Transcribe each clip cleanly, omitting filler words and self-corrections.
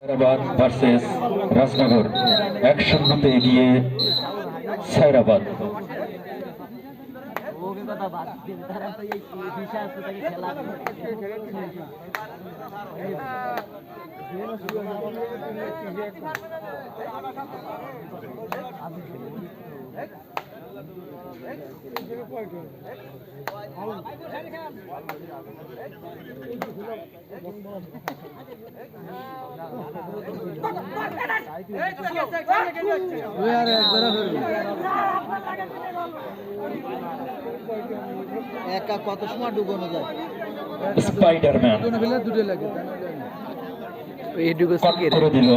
সায়রাবাদ versus Rajnagar 1-0 এগিয়ে সায়রাবাদ। একা কত সময় ডুবানো যায়? স্পাইডারম্যান করে দিল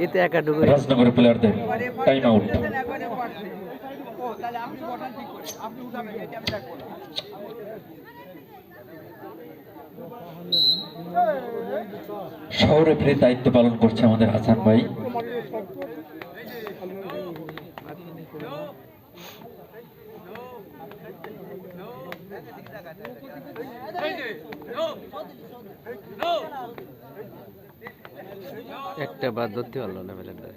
এতে একা ডুবে রাজনগরের প্লেয়ারদের। Time out. শহরে ফিরে দায়িত্ব পালন করছে আমাদের হাসান ভাই। একটা বাদ ধরতে পারলো না প্লেয়ারদের।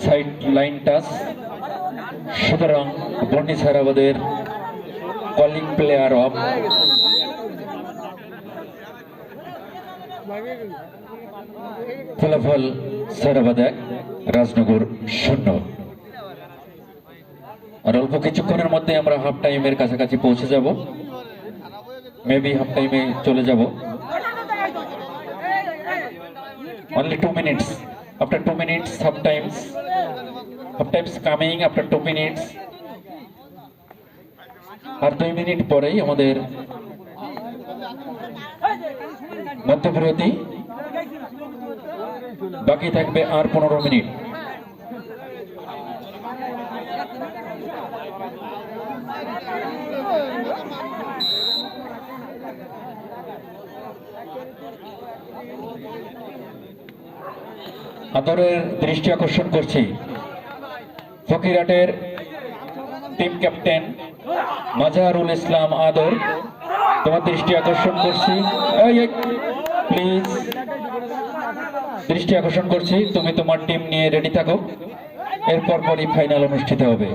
Side line touch. সুতরাং বন্ডি সায়রাবাদের কলিং প্লেয়ার অফ। ফলাফল সায়রাবাদ 1, রাজনগর 0। আর অল্প কিছুক্ষণের মধ্যে আমরা হাফ টাইমের কাছাকাছি পৌঁছে যাব। মেবি হাফ টাইমে চলে যাব। Only 2 minutes. After 2 minutes, half times coming after 2 minutes. আর 2 মিনিট পরেই আমাদের মধ্যবিরতি। বাকি থাকবে আর 15 মিনিট। আদরের দৃষ্টি আকর্ষণ করছি ফকিরহাটের টিম ক্যাপ্টেন মাজাহারুল ইসলাম আদর, তোমার দৃষ্টি আকর্ষণ করছি। প্লিজ দৃষ্টি আকর্ষণ করছি, তুমি তোমার টিম নিয়ে রেডি থাকো। এরপর পরই ফাইনাল অনুষ্ঠিত হবে।